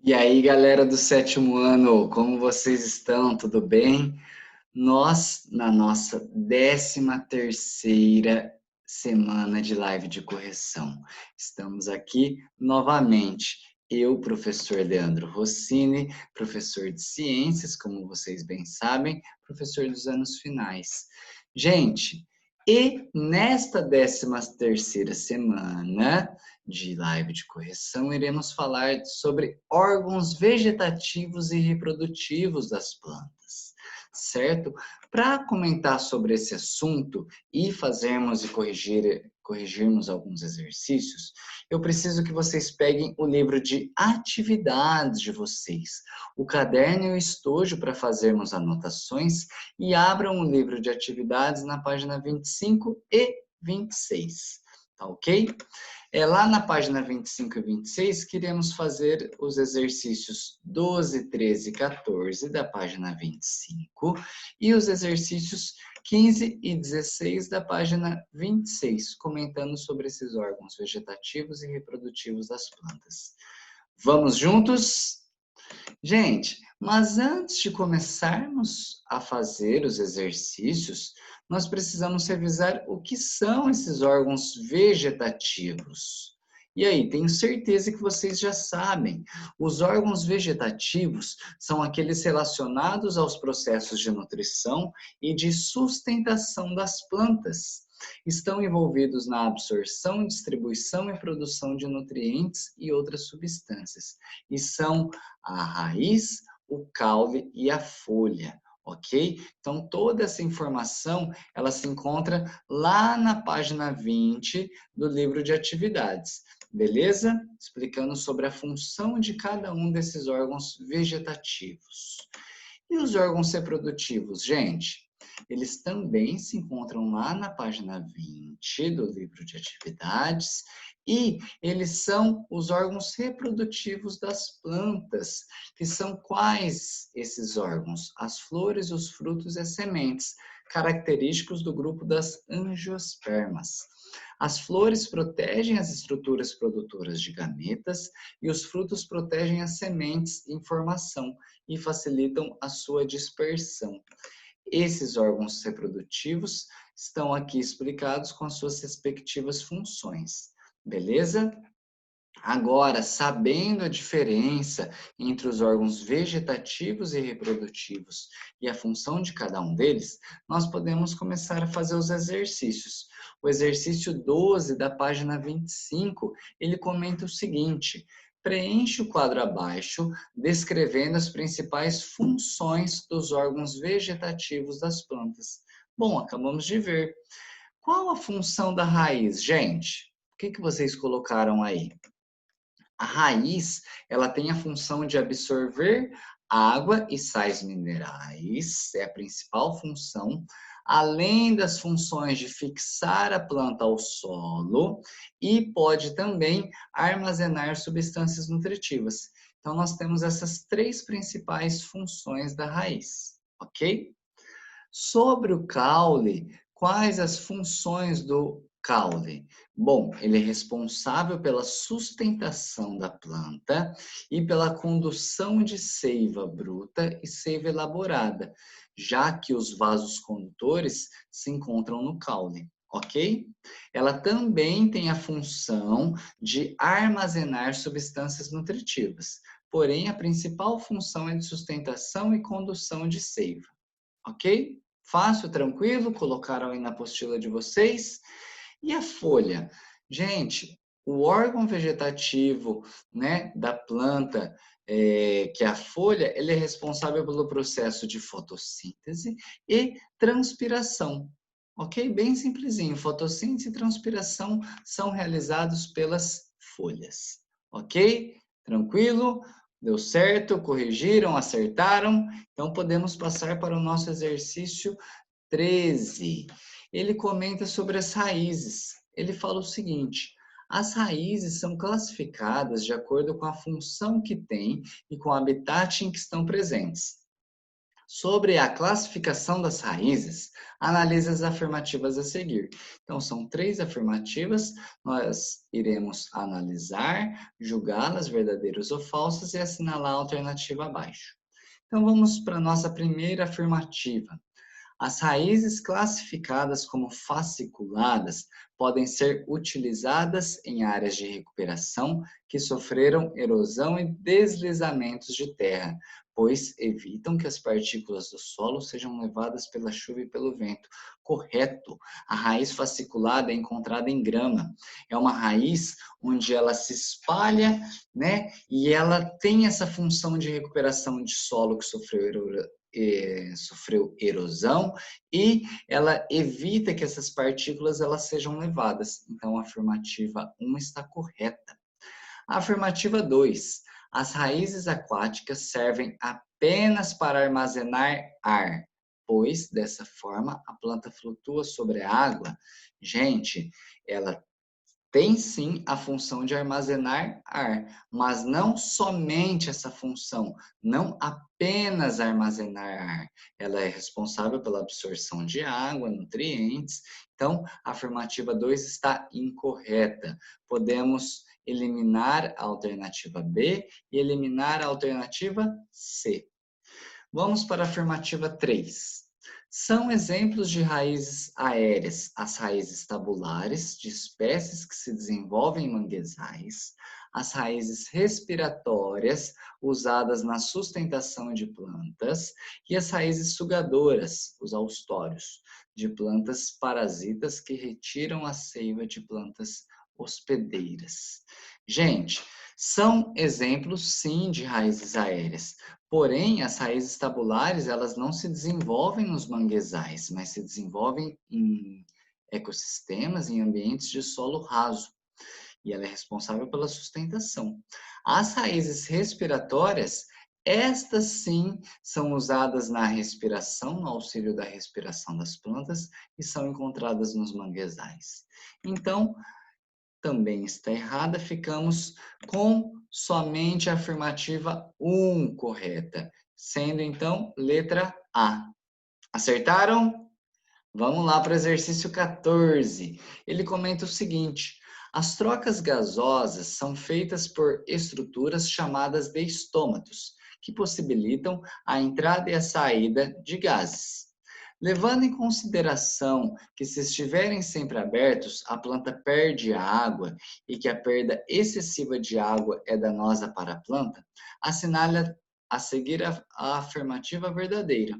E aí, galera do sétimo ano, como vocês estão? Tudo bem? Nós, na nossa 13ª semana de live de correção, estamos aqui novamente. Eu, professor Leandro Rossini, professor de ciências, como vocês bem sabem, professor dos anos finais. Gente, e nesta 13ª semana de live de correção, iremos falar sobre órgãos vegetativos e reprodutivos das plantas, certo? Para comentar sobre esse assunto e fazermos e corrigirmos alguns exercícios, eu preciso que vocês peguem o livro de atividades de vocês, o caderno e o estojo para fazermos anotações e abram o livro de atividades na página 25 e 26, tá ok? Lá na página 25 e 26, queremos fazer os exercícios 12, 13 e 14 da página 25 e os exercícios 15 e 16 da página 26, comentando sobre esses órgãos vegetativos e reprodutivos das plantas. Vamos juntos? Gente, mas antes de começarmos a fazer os exercícios, nós precisamos revisar o que são esses órgãos vegetativos. E aí, tenho certeza que vocês já sabem. Os órgãos vegetativos são aqueles relacionados aos processos de nutrição e de sustentação das plantas. Estão envolvidos na absorção, distribuição e produção de nutrientes e outras substâncias. E são a raiz, o caule e a folha, ok? Então, toda essa informação, ela se encontra lá na página 20 do livro de atividades, beleza? Explicando sobre a função de cada um desses órgãos vegetativos. E os órgãos reprodutivos, gente? Eles também se encontram lá na página 20 do livro de atividades e eles são os órgãos reprodutivos das plantas, que são quais esses órgãos? As flores, os frutos e as sementes, característicos do grupo das angiospermas. As flores protegem as estruturas produtoras de gametas e os frutos protegem as sementes em formação e facilitam a sua dispersão. Esses órgãos reprodutivos estão aqui explicados com as suas respectivas funções, beleza? Agora, sabendo a diferença entre os órgãos vegetativos e reprodutivos e a função de cada um deles, nós podemos começar a fazer os exercícios. O exercício 12 da página 25, ele comenta o seguinte: preenche o quadro abaixo, descrevendo as principais funções dos órgãos vegetativos das plantas. Bom, acabamos de ver. Qual a função da raiz, gente? O que vocês colocaram aí? A raiz, ela tem a função de absorver água e sais minerais, é a principal função, além das funções de fixar a planta ao solo e pode também armazenar substâncias nutritivas. Então, nós temos essas três principais funções da raiz, ok? Sobre o caule, quais as funções do caule? Bom, ele é responsável pela sustentação da planta e pela condução de seiva bruta e seiva elaborada, já que os vasos condutores se encontram no caule, ok? Ela também tem a função de armazenar substâncias nutritivas, porém a principal função é de sustentação e condução de seiva, ok? Fácil, tranquilo? Colocaram aí na apostila de vocês. E a folha? Gente, o órgão vegetativo, né, da planta, que é a folha, ele é responsável pelo processo de fotossíntese e transpiração. Ok? Bem simplesinho. Fotossíntese e transpiração são realizados pelas folhas. Ok? Tranquilo? Deu certo? Corrigiram? Acertaram? Então, podemos passar para o nosso exercício 13. Ele comenta sobre as raízes. Ele fala o seguinte: as raízes são classificadas de acordo com a função que têm e com o habitat em que estão presentes. Sobre a classificação das raízes, analise as afirmativas a seguir. Então, são 3 afirmativas, nós iremos analisar, julgá-las verdadeiras ou falsas e assinalar a alternativa abaixo. Então, vamos para a nossa primeira afirmativa. As raízes classificadas como fasciculadas podem ser utilizadas em áreas de recuperação que sofreram erosão e deslizamentos de terra, pois evitam que as partículas do solo sejam levadas pela chuva e pelo vento. Correto. A raiz fasciculada é encontrada em grama. É uma raiz onde ela se espalha, né? E ela tem essa função de recuperação de solo que sofreu erosão e ela evita que essas partículas elas sejam levadas. Então, a afirmativa 1 está correta. A afirmativa 2. As raízes aquáticas servem apenas para armazenar ar, pois, dessa forma, a planta flutua sobre a água. Gente, ela tem sim a função de armazenar ar, mas não somente essa função, não apenas armazenar ar. Ela é responsável pela absorção de água, nutrientes. Então, a afirmativa 2 está incorreta. Podemos eliminar a alternativa B e eliminar a alternativa C. Vamos para a afirmativa 3. São exemplos de raízes aéreas as raízes tabulares, de espécies que se desenvolvem em manguezais, as raízes respiratórias, usadas na sustentação de plantas, e as raízes sugadoras, os austórios, de plantas parasitas que retiram a seiva de plantas hospedeiras. Gente, são exemplos, sim, de raízes aéreas. Porém, as raízes tabulares, elas não se desenvolvem nos manguezais, mas se desenvolvem em ecossistemas, em ambientes de solo raso. E ela é responsável pela sustentação. As raízes respiratórias, estas sim são usadas na respiração, no auxílio da respiração das plantas, e são encontradas nos manguezais. Então, também está errada, ficamos com somente a afirmativa 1 correta, sendo então letra A. Acertaram? Vamos lá para o exercício 14. Ele comenta o seguinte: as trocas gasosas são feitas por estruturas chamadas de estômatos, que possibilitam a entrada e a saída de gases. Levando em consideração que, se estiverem sempre abertos, a planta perde a água e que a perda excessiva de água é danosa para a planta, assinale a seguir a afirmativa verdadeira.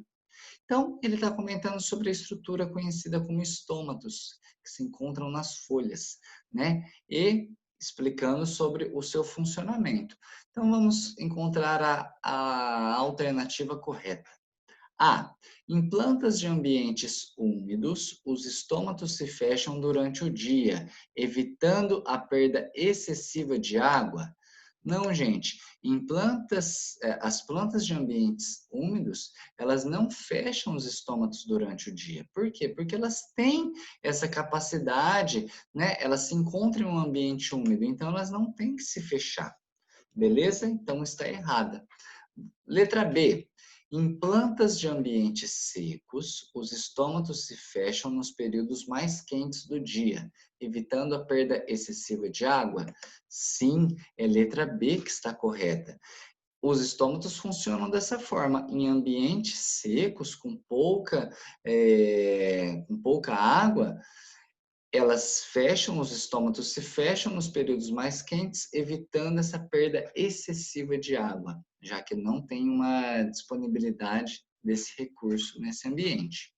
Então, ele está comentando sobre a estrutura conhecida como estômatos, que se encontram nas folhas, né? E explicando sobre o seu funcionamento. Então, vamos encontrar a alternativa correta. A. Em plantas de ambientes úmidos, os estômatos se fecham durante o dia, evitando a perda excessiva de água. Não, gente. Em plantas, as plantas de ambientes úmidos, elas não fecham os estômatos durante o dia. Por quê? Porque elas têm essa capacidade, né? Elas se encontram em um ambiente úmido, então elas não têm que se fechar. Beleza? Então está errada. Letra B. Em plantas de ambientes secos, os estômatos se fecham nos períodos mais quentes do dia, evitando a perda excessiva de água? Sim, é letra B que está correta. Os estômatos funcionam dessa forma. Em ambientes secos, com pouca água, elas fecham, os estômatos se fecham nos períodos mais quentes, evitando essa perda excessiva de água, já que não tem uma disponibilidade desse recurso nesse ambiente.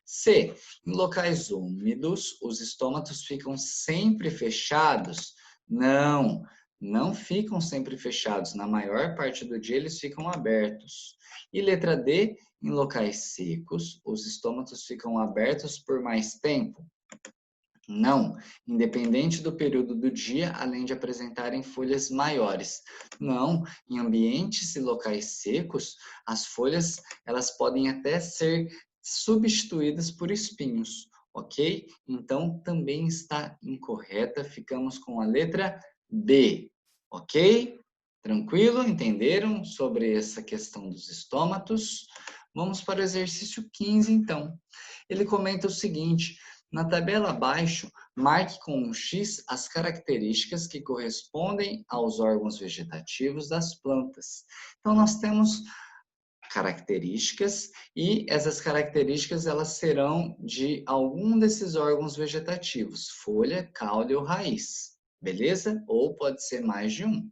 C. Em locais úmidos, os estômatos ficam sempre fechados? Não, não ficam sempre fechados. Na maior parte do dia, eles ficam abertos. E letra D. Em locais secos, os estômatos ficam abertos por mais tempo? Não, independente do período do dia, além de apresentarem folhas maiores. Não, em ambientes e locais secos, as folhas elas podem até ser substituídas por espinhos, ok? Então, também está incorreta, ficamos com a letra B, ok? Tranquilo? Entenderam sobre essa questão dos estômatos? Vamos para o exercício 15, então. Ele comenta o seguinte: na tabela abaixo, marque com um X as características que correspondem aos órgãos vegetativos das plantas. Então, nós temos características e essas características elas serão de algum desses órgãos vegetativos, folha, caule ou raiz, beleza? Ou pode ser mais de um.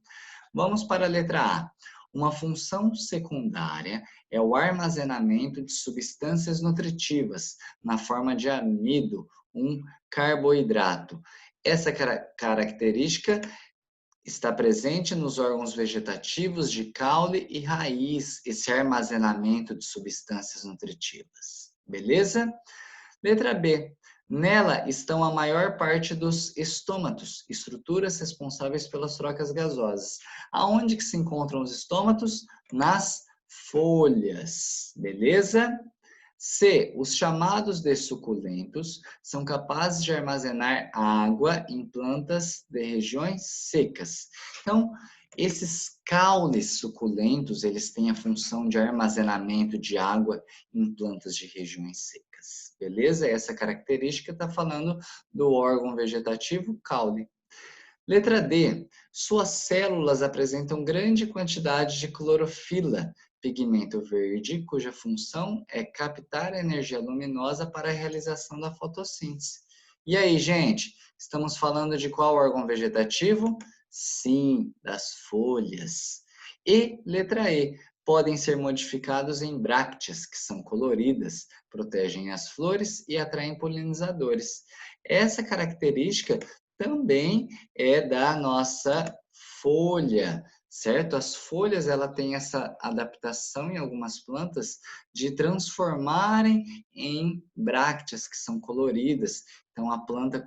Vamos para a letra A. Uma função secundária é o armazenamento de substâncias nutritivas na forma de amido, um carboidrato. Essa característica está presente nos órgãos vegetativos de caule e raiz, esse armazenamento de substâncias nutritivas. Beleza? Letra B. Nela estão a maior parte dos estômatos, estruturas responsáveis pelas trocas gasosas. Aonde que se encontram os estômatos? Nas folhas. Beleza? C. Os chamados de suculentos são capazes de armazenar água em plantas de regiões secas. Então, esses caules suculentos, eles têm a função de armazenamento de água em plantas de regiões secas. Beleza? Essa característica está falando do órgão vegetativo caule. Letra D. Suas células apresentam grande quantidade de clorofila, pigmento verde, cuja função é captar a energia luminosa para a realização da fotossíntese. E aí, gente, estamos falando de qual órgão vegetativo? Sim, das folhas. E letra E. Podem ser modificados em brácteas, que são coloridas, protegem as flores e atraem polinizadores. Essa característica também é da nossa folha, certo? As folhas, ela tem essa adaptação em algumas plantas de transformarem em brácteas, que são coloridas. Então, a planta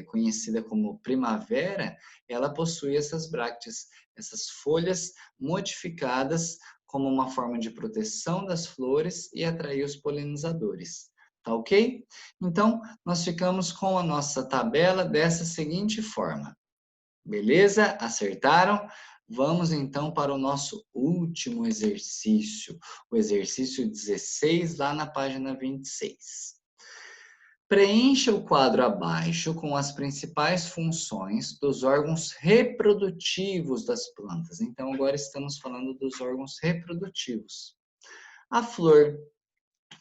conhecida como primavera, ela possui essas brácteas, essas folhas modificadas como uma forma de proteção das flores e atrair os polinizadores. Tá ok? Então, nós ficamos com a nossa tabela dessa seguinte forma. Beleza? Acertaram? Vamos então para o nosso último exercício, o exercício 16, lá na página 26. Preencha o quadro abaixo com as principais funções dos órgãos reprodutivos das plantas. Então, agora estamos falando dos órgãos reprodutivos. A flor.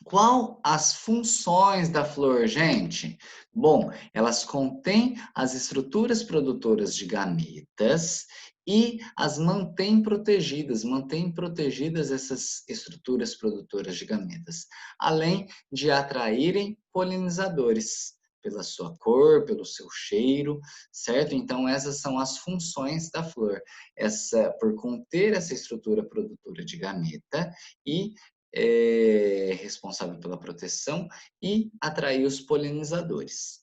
Qual as funções da flor, gente? Bom, elas contêm as estruturas produtoras de gametas e as mantêm protegidas essas estruturas produtoras de gametas, além de atraírem polinizadores pela sua cor, pelo seu cheiro, certo? Então essas são as funções da flor. Por conter essa estrutura produtora de gameta e responsável pela proteção e atrair os polinizadores.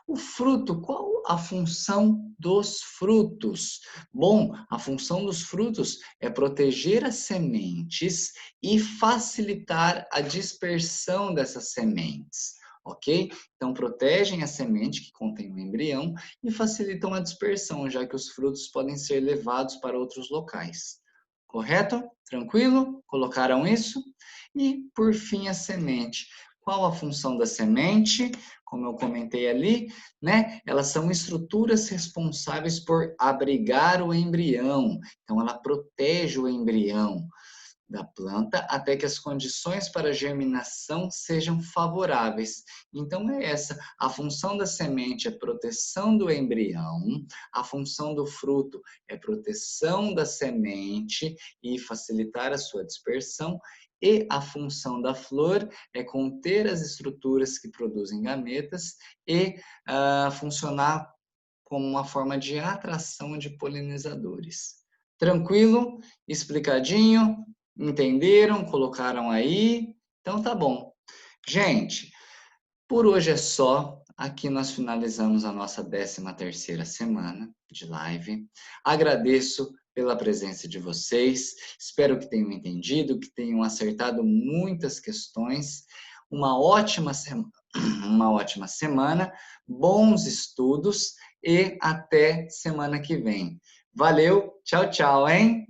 O fruto, qual a função dos frutos? Bom, a função dos frutos é proteger as sementes e facilitar a dispersão dessas sementes, ok? Então, protegem a semente que contém o embrião e facilitam a dispersão, já que os frutos podem ser levados para outros locais. Correto? Tranquilo? Colocaram isso? E, por fim, a semente. Qual a função da semente? Como eu comentei ali, né? Elas são estruturas responsáveis por abrigar o embrião. Então, ela protege o embrião da planta até que as condições para germinação sejam favoráveis. Então, é essa. A função da semente é proteção do embrião, a função do fruto é proteção da semente e facilitar a sua dispersão, e a função da flor é conter as estruturas que produzem gametas e funcionar como uma forma de atração de polinizadores. Tranquilo? Explicadinho? Entenderam? Colocaram aí? Então tá bom. Gente, por hoje é só. Aqui nós finalizamos a nossa 13ª semana de live. Agradeço pela presença de vocês. Espero que tenham entendido, que tenham acertado muitas questões. Uma ótima semana, bons estudos e até semana que vem. Valeu, tchau, tchau, hein?